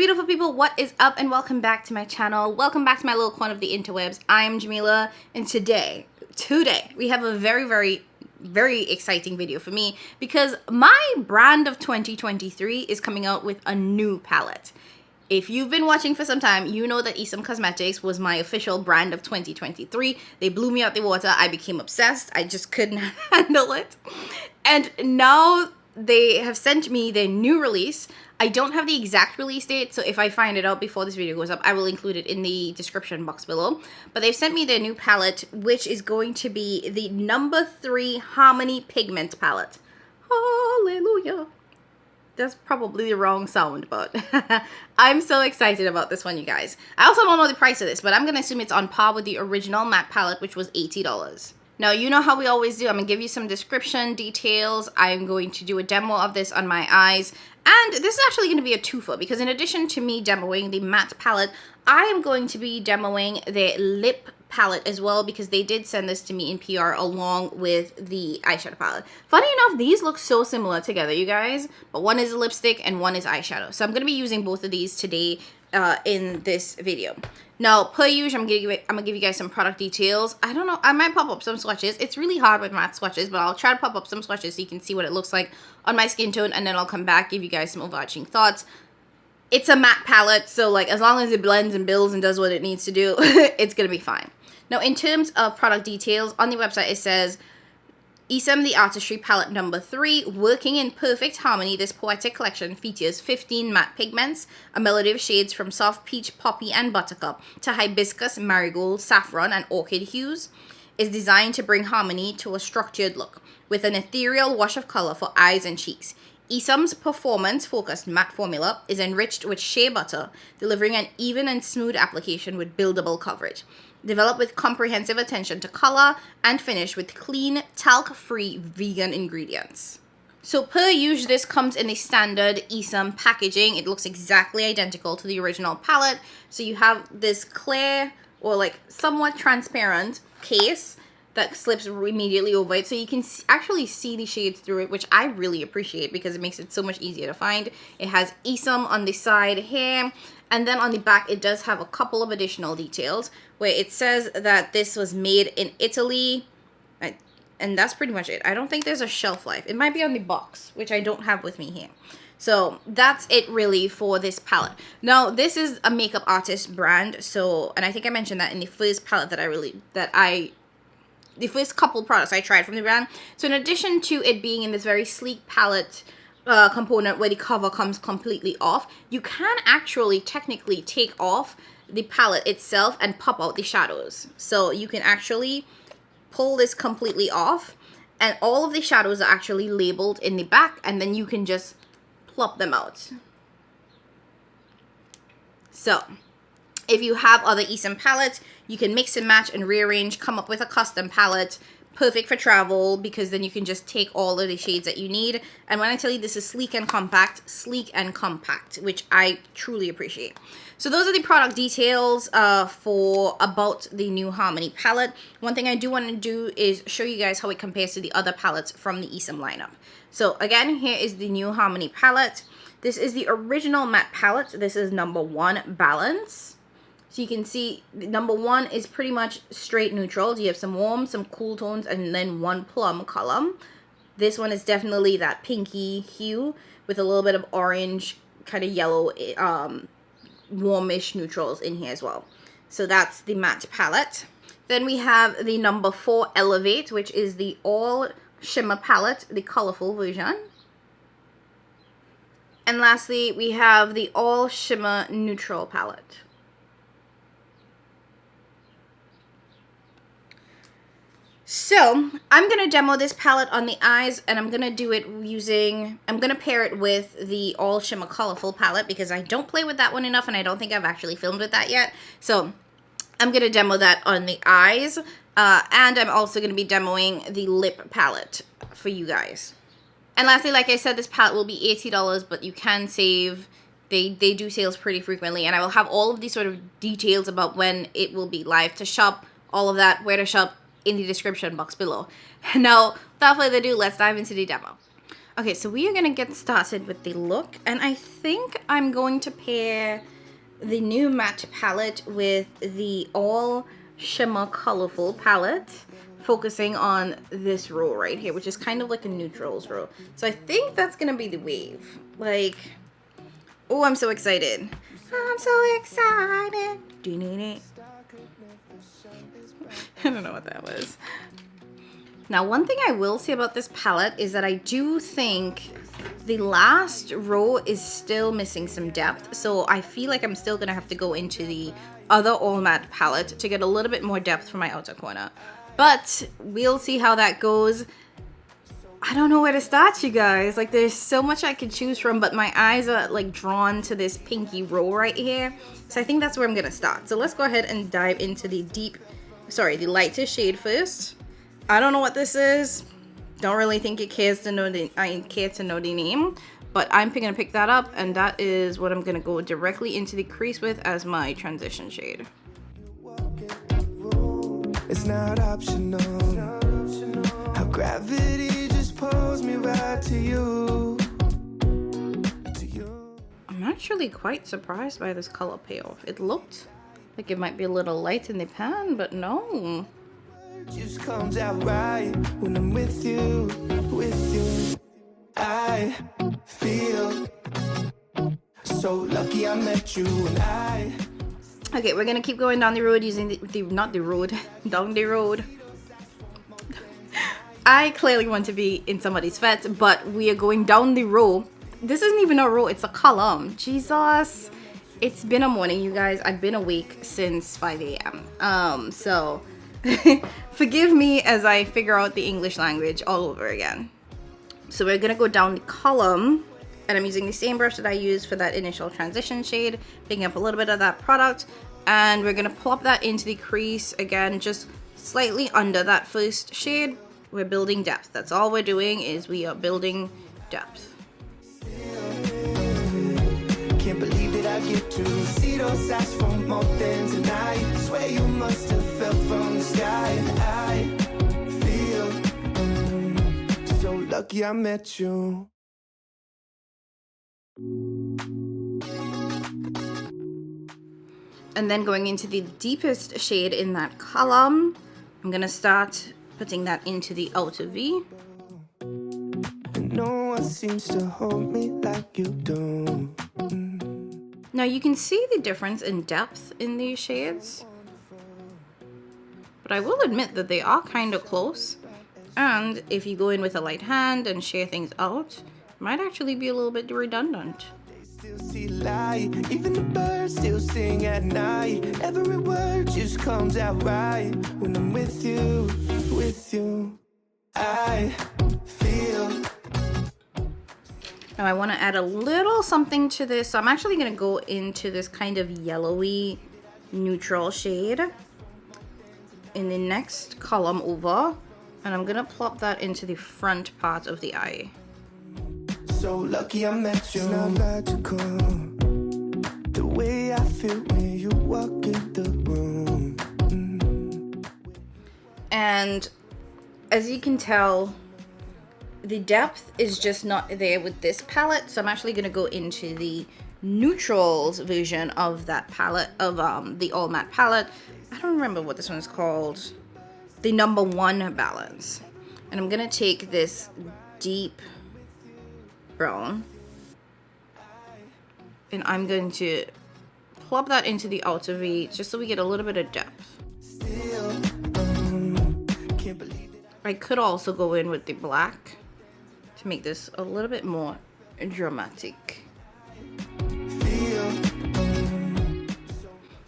beautiful people, what is up and welcome back to my channel. Welcome back to my little corner of the interwebs. I am Jamila, and today we have a very exciting video for me because my brand of 2023 is coming out with a new palette. If you've been watching for some time, you know that Esum Cosmetics was my official brand of 2023. They blew me out the water. I became obsessed. I just couldn't handle it. And now they have sent me their new release. I don't have the exact release date, so if I find it out before this video goes up, I will include it in the description box below. But they've sent me their new palette, which is going to be the number 3 Harmony Pigment palette. Hallelujah. That's probably the wrong sound, but I'm so excited about this one, you guys. I also don't know the price of this, but I'm going to assume it's on par with the original matte palette, which was $80. Now, you know how we always do. I'm going to give you some description details. I'm going to do a demo of this on my eyes. And this is actually going to be a twofer because in addition to me demoing the matte palette, I am going to be demoing the lip palette as well because they did send this to me in PR along with the eyeshadow palette. Funny enough, these look so similar together, you guys, but one is a lipstick and one is eyeshadow. So I'm going to be using both of these today in this video. Now, per usual, I'm gonna give you guys some product details. I don't know, I might pop up some swatches. It's really hard with matte swatches, but I'll try to pop up some swatches so you can see what it looks like on my skin tone, and then I'll come back, give you guys some overarching thoughts. It's a matte palette, so like as long as it blends and builds and does what it needs to do, it's gonna be fine. Now, in terms of product details, on the website it says, Esum the Artistry Palette number 3, working in perfect harmony, this poetic collection features 15 matte pigments, a melody of shades from soft peach, poppy, and buttercup to hibiscus, marigold, saffron, and orchid hues. Is designed to bring harmony to a structured look, with an ethereal wash of color for eyes and cheeks. Esum's performance-focused matte formula is enriched with shea butter, delivering an even and smooth application with buildable coverage. Developed with comprehensive attention to color and finished with clean, talc-free vegan ingredients. So per usual, this comes in a standard Esum packaging. It looks exactly identical to the original palette. So you have this clear or like somewhat transparent case that slips immediately over it, so you can actually see the shades through it, which I really appreciate because it makes it so much easier to find. It has Esum on the side here, and then on the back it does have a couple of additional details where it says that this was made in Italy, and that's pretty much it. I don't think there's a shelf life. It might be on the box, which I don't have with me here. So that's it really for this palette. Now, this is a makeup artist brand, so, and I think I mentioned that in the first palette the first couple products I tried from the brand. So in addition to it being in this very sleek palette component where the cover comes completely off, you can actually technically take off the palette itself and pop out the shadows. So you can actually pull this completely off, and all of the shadows are actually labeled in the back, and then you can just plop them out. So if you have other Esum palettes, you can mix and match and rearrange, come up with a custom palette. Perfect for travel because then you can just take all of the shades that you need. And when I tell you this is sleek and compact, which I truly appreciate. So those are the product details for about the new Harmony palette. One thing I do want to do is show you guys how it compares to the other palettes from the Esum lineup. So again, here is the new Harmony palette. This is the original matte palette. This is number 1, Balance. So you can see number 1 is pretty much straight neutrals. You have some warm, some cool tones, and then one plum color. This one is definitely that pinky hue with a little bit of orange, kind of yellow, warmish neutrals in here as well. So that's the matte palette. Then we have the number 4, Elevate, which is the all shimmer palette, the colorful version. And lastly, we have the all shimmer neutral palette. So I'm going to demo this palette on the eyes, and I'm going to do it using, I'm going to pair it with the All Shimmer Colorful palette because I don't play with that one enough, and I don't think I've actually filmed with that yet. So I'm going to demo that on the eyes, and I'm also going to be demoing the lip palette for you guys. And lastly, like I said, this palette will be $80, but you can save. They do sales pretty frequently, and I will have all of these sort of details about when it will be live to shop, all of that, where to shop, in the description box below. Now, without further ado, let's dive into the demo. Okay, so we are going to get started with the look, and I think I'm going to pair the new matte palette with the all shimmer colorful palette, focusing on this row right here, which is kind of like a neutrals row. So I think that's going to be the wave. Like, oh, I'm so excited. I'm so excited. I don't know what that was. Now, one thing I will say about this palette is that I do think the last row is still missing some depth. So I feel like I'm still going to have to go into the other all matte palette to get a little bit more depth for my outer corner. But we'll see how that goes. I don't know where to start, you guys. Like, there's so much I could choose from, but my eyes are like drawn to this pinky row right here. So I think that's where I'm going to start. So let's go ahead and dive into the the lighter shade first. I don't know what this is. Don't really think I care to know the name, but I'm gonna pick that up, and that is what I'm gonna go directly into the crease with as my transition shade. It's not optional. How gravity just pulls me right to you. I'm actually quite surprised by this color payoff. It looked like it might be a little light in the pan, but no. Just comes out right when I'm with you, I feel so lucky I met you and I. Okay, we're gonna keep going down the road using down the road. I clearly want to be in somebody's fet, but we are going down the row. This isn't even a row, it's a column. Jesus. It's been a morning, you guys. I've been awake since 5 a.m. So forgive me as I figure out the English language all over again. So we're gonna go down the column, and I'm using the same brush that I used for that initial transition shade, picking up a little bit of that product, and we're gonna plop that into the crease again, just slightly under that first shade. We're building depth. That's all we're doing, is we are building depth. Can't believe that I get to see those eyes for more than tonight. Swear you must have fell from the sky. I feel so lucky I met you. And then going into the deepest shade in that column, I'm gonna start putting that into the outer V. No one seems to hold me like you do. Now you can see the difference in depth in these shades, but I will admit that they are kind of close, and if you go in with a light hand and share things out, it might actually be a little bit redundant. Still see light, even the birds still sing at night. Every word just comes out right when I'm with you, I feel. Now I want to add a little something to this, so I'm actually going to go into this kind of yellowy neutral shade in the next column over, and I'm going to plop that into the front part of the eye. So lucky I met you. It's not logical, the way I feel when you walk in the room. And as you can tell, the depth is just not there with this palette, so I'm actually going to go into the neutrals version of that palette, of the all matte palette. I don't remember what this one is called. The number 1 balance. And I'm going to take this deep brown, and I'm going to plop that into the outer V just so we get a little bit of depth. I could also go in with the black to make this a little bit more dramatic.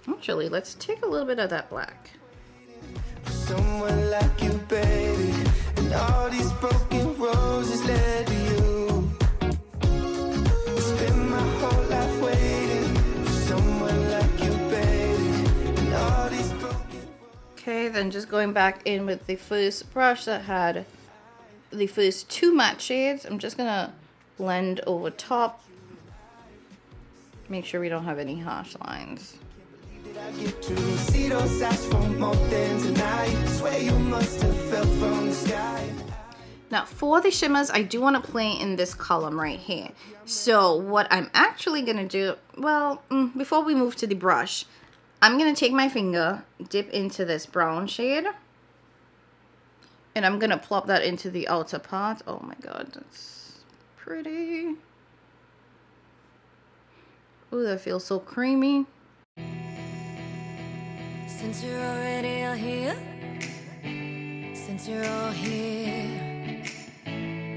Actually, let's take a little bit of that black. Someone like you, baby, and all these broken roses led to you. Spend my whole life waiting for someone like you, baby, and all these broken. Okay, then just going back in with the first brush that had the first 2 matte shades. I'm just gonna blend over top, make sure we don't have any harsh lines. I get to see those eyes for more than tonight. Swear you must have fell from the sky. Now for the shimmers, I do want to play in this column right here. So what I'm actually going to do, well, before we move to the brush, I'm going to take my finger, dip into this brown shade, and I'm going to plop that into the outer part. Oh my god, that's pretty. Ooh, that feels so creamy. Since you're already all here, since you're all here,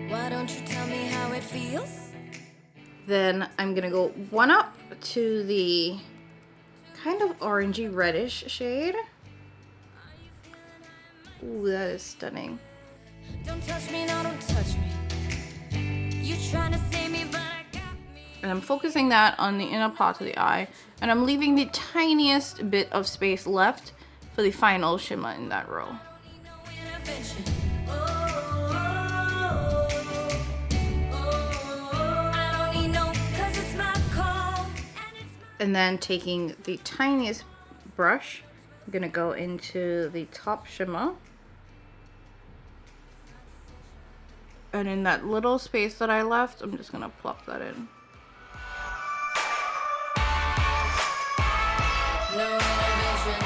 why don't you tell me how it feels? Then I'm gonna go one up to the kind of orangey reddish shade. Ooh, that is stunning. Don't touch me, no, don't touch me. You trying to save me, but I got me. And I'm focusing that on the inner part of the eye, and I'm leaving the tiniest bit of space left for the final shimmer in that row. And then taking the tiniest brush, I'm gonna go into the top shimmer. And in that little space that I left, I'm just gonna plop that in. No intervention.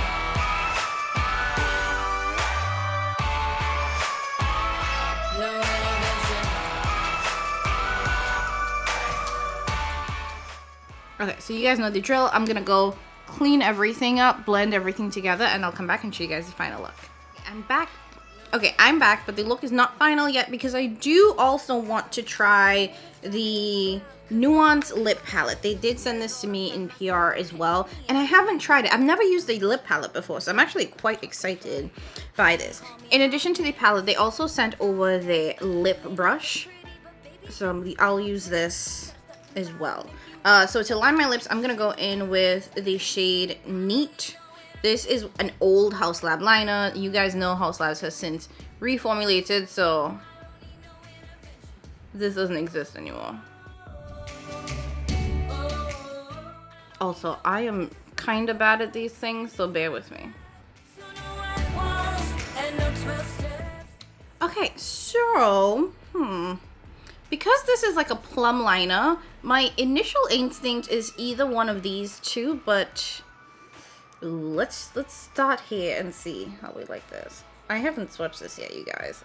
No intervention. Okay, so you guys know the drill. I'm gonna go clean everything up, blend everything together, and I'll come back and show you guys the final look. I'm back. Okay, I'm back, but the look is not final yet because I do also want to try the Nuance lip palette. They did send this to me in PR as well, and I haven't tried it. I've never used the lip palette before, so I'm actually quite excited by this. In addition to the palette, they also sent over the lip brush, so I'll use this as well. So to line my lips, I'm gonna go in with the shade Neat. This is an old House Lab liner. You guys know House Labs has since reformulated, so this doesn't exist anymore. Also, I am kind of bad at these things, so bear with me. Okay, so, because this is like a plum liner, my initial instinct is either one of these two, but ooh, let's start here and see how we like this. I haven't swatched this yet, you guys.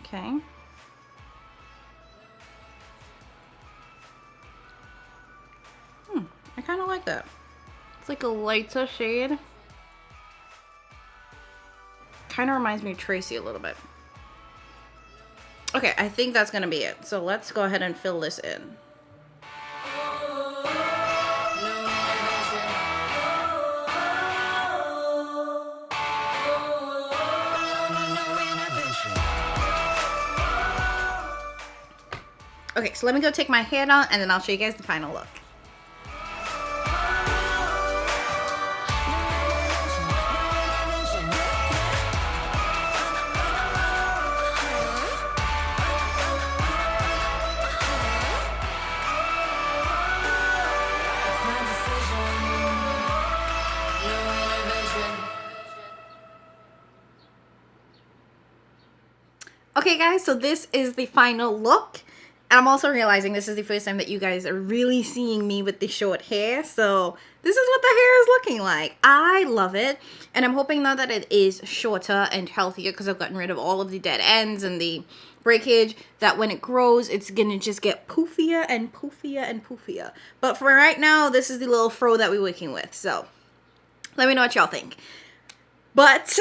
Okay. I kind of like that. It's like a lighter shade. Kind of reminds me of Tracy a little bit. Okay, I think that's gonna be it. So let's go ahead and fill this in. Okay, so let me go take my hair down and then I'll show you guys the final look. Okay guys, so this is the final look. And I'm also realizing this is the first time that you guys are really seeing me with the short hair. So this is what the hair is looking like. I love it. And I'm hoping now that it is shorter and healthier because I've gotten rid of all of the dead ends and the breakage, that when it grows, it's going to just get poofier and poofier and poofier. But for right now, this is the little fro that we're working with. So let me know what y'all think. But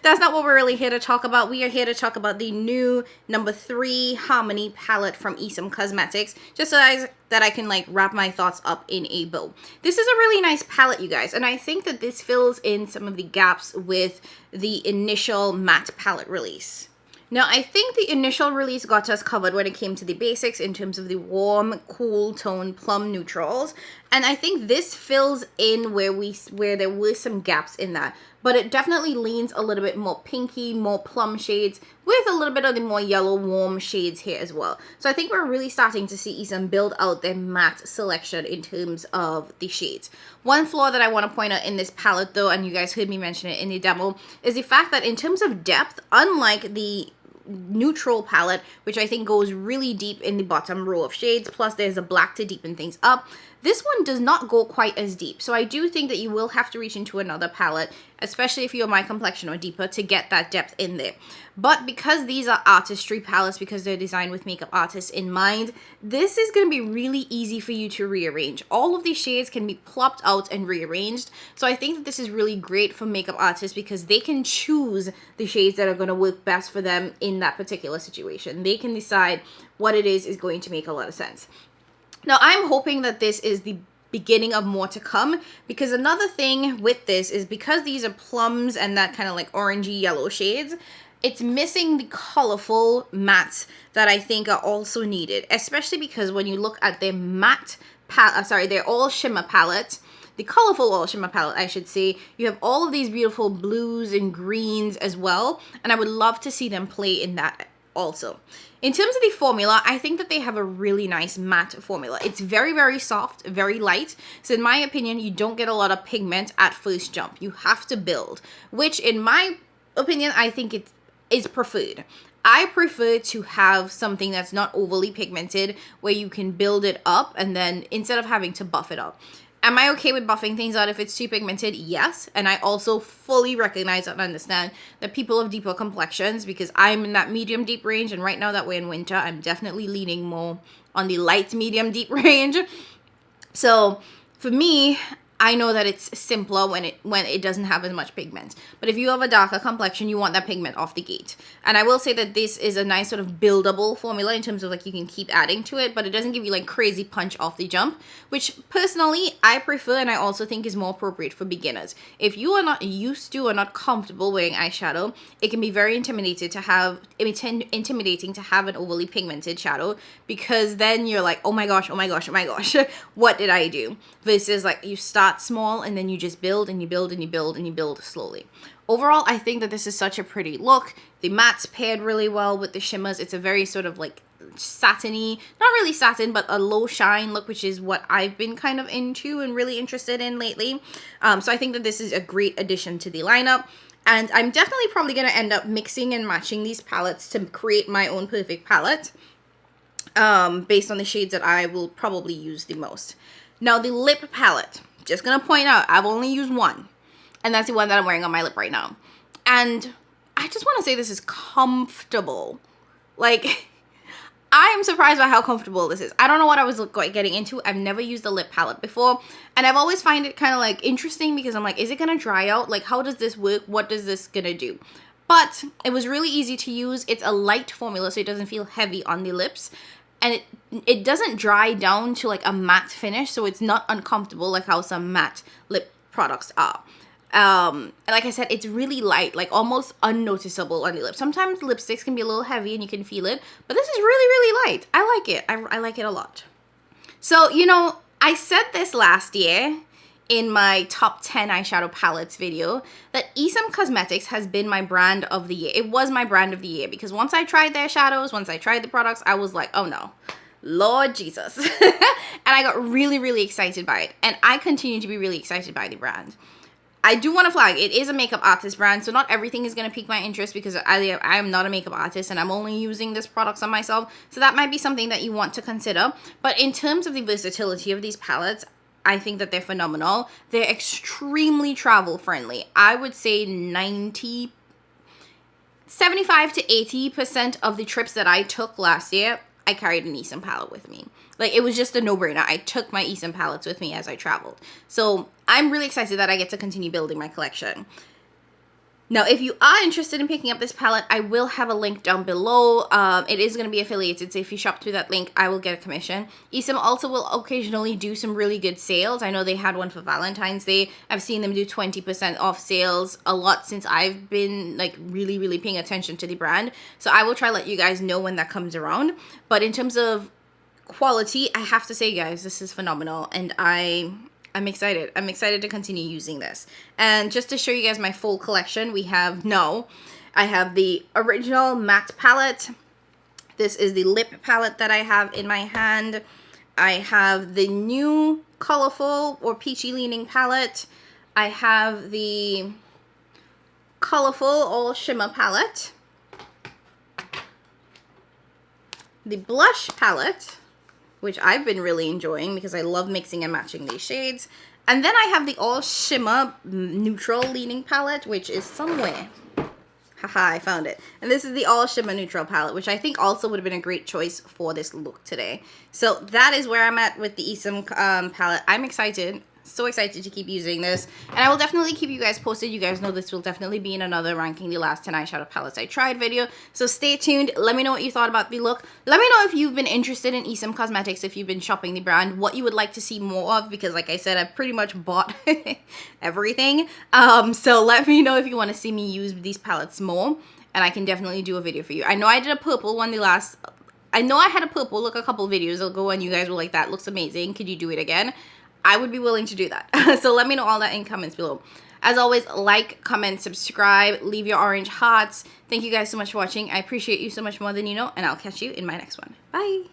that's not what we're really here to talk about. We are here to talk about the new #3 Harmony palette from Esum Cosmetics, just so that I can like wrap my thoughts up in a bow. This is a really nice palette, you guys, and I think that this fills in some of the gaps with the initial matte palette release. Now, I think the initial release got us covered when it came to the basics in terms of the warm, cool tone plum neutrals. And I think this fills in where there were some gaps in that. But it definitely leans a little bit more pinky, more plum shades, with a little bit of the more yellow warm shades here as well. So I think we're really starting to see Esum build out their matte selection in terms of the shades. One flaw that I want to point out in this palette though, and you guys heard me mention it in the demo, is the fact that in terms of depth, unlike the neutral palette, which I think goes really deep in the bottom row of shades, plus there's a black to deepen things up, this one does not go quite as deep. So I do think that you will have to reach into another palette, especially if you're my complexion or deeper, to get that depth in there. But because these are artistry palettes, because they're designed with makeup artists in mind, this is going to be really easy for you to rearrange. All of these shades can be plopped out and rearranged. So I think that this is really great for makeup artists because they can choose the shades that are going to work best for them in that particular situation. They can decide what it is going to make a lot of sense. Now, I'm hoping that this is the beginning of more to come, because another thing with this is because these are plums and that kind of like orangey yellow shades, it's missing the colorful mattes that I think are also needed, especially because when you look at their matte their all shimmer palette, the colorful all shimmer palette, I should say, you have all of these beautiful blues and greens as well, and I would love to see them play in that also. In terms of the formula, I think that they have a really nice matte formula. It's very, very soft, very light. So in my opinion, you don't get a lot of pigment at first jump. You have to build, which in my opinion, I think it is preferred. I prefer to have something that's not overly pigmented where you can build it up and then instead of having to buff it up. Am I okay with buffing things out if it's too pigmented? Yes. And I also fully recognize and understand that people have deeper complexions, because I'm in that medium deep range, and right now that we're in winter, I'm definitely leaning more on the light medium deep range. So for me, I know that it's simpler when it doesn't have as much pigment. But if you have a darker complexion, you want that pigment off the gate. And I will say that this is a nice sort of buildable formula in terms of like you can keep adding to it, but it doesn't give you like crazy punch off the jump, which personally I prefer and I also think is more appropriate for beginners. If you are not used to or not comfortable wearing eyeshadow, it can be very intimidating to have an overly pigmented shadow, because then you're like, oh my gosh, what did I do? Versus like you start small and then you just build and you build and you build and you build slowly. Overall, I think that this is such a pretty look. The mattes paired really well with the shimmers. It's a very sort of like satiny, not really satin, but a low shine look, which is what I've been kind of into and really interested in lately. So I think that this is a great addition to the lineup. And I'm definitely probably going to end up mixing and matching these palettes to create my own perfect palette based on the shades that I will probably use the most. Now, the lip palette, just going to point out, I've only used one. And that's the one that I'm wearing on my lip right now. And I just want to say this is comfortable. Like, I am surprised by how comfortable this is. I don't know what I was getting into. I've never used a lip palette before. And I've always find it kind of like interesting because I'm like, is it going to dry out? Like, how does this work? What does this going to do? But it was really easy to use. It's a light formula, so it doesn't feel heavy on the lips. And it doesn't dry down to like a matte finish, so it's not uncomfortable like how some matte lip products are. And like I said, it's really light, like almost unnoticeable on the lips. Sometimes lipsticks can be a little heavy and you can feel it, but this is really, really light. I like it. I like it a lot. So, you know, I said this last year in my top 10 eyeshadow palettes video that Esum Cosmetics has been my brand of the year. It was my brand of the year because once I tried their shadows, once I tried the products, I was like, oh no, Lord Jesus. And I got really, really excited by it. And I continue to be really excited by the brand. I do want to flag, it is a makeup artist brand, so not everything is going to pique my interest because I am not a makeup artist and I'm only using this products on myself. So that might be something that you want to consider. But in terms of the versatility of these palettes, I think that they're phenomenal. They're extremely travel friendly. I would say 75 to 80% of the trips that I took last year, I carried an Esum palette with me. Like, it was just a no-brainer. I took my Esum palettes with me as I traveled. So I'm really excited that I get to continue building my collection. Now, if you are interested in picking up this palette, I will have a link down below. It is going to be affiliated, so if you shop through that link, I will get a commission. Esum also will occasionally do some really good sales. I know they had one for Valentine's Day. I've seen them do 20% off sales a lot since I've been like really paying attention to the brand. So I will try to let you guys know when that comes around. But in terms of quality, I have to say, guys, this is phenomenal, and I'm excited. I'm excited to continue using this. And just to show you guys my full collection, I have the original matte palette. This is the lip palette that I have in my hand. I have the new colorful or peachy leaning palette. I have the colorful all shimmer palette. The blush palette, which I've been really enjoying because I love mixing and matching these shades. And then I have the all shimmer neutral leaning palette, which is somewhere. Haha, I found it. And this is the all shimmer neutral palette, which I think also would have been a great choice for this look today. So that is where I'm at with the Esum palette. I'm excited. So excited to keep using this, and I will definitely keep you guys posted. You guys know this will definitely be in another ranking the last 10 eyeshadow palettes I tried video, so stay tuned. Let me know what you thought about the look. Let me know if you've been interested in Esum Cosmetics, if you've been shopping the brand, what you would like to see more of, because like I said, I've pretty much bought everything. So let me know if you want to see me use these palettes more, and I can definitely do a video for you. I know I did a purple one I know I had a purple look a couple videos ago, and you guys were like, that looks amazing, could you do it again? I would be willing to do that. So let me know all that in comments below. As always, like, comment, subscribe, leave your orange hearts. Thank you guys so much for watching. I appreciate you so much more than you know, and I'll catch you in my next one. Bye.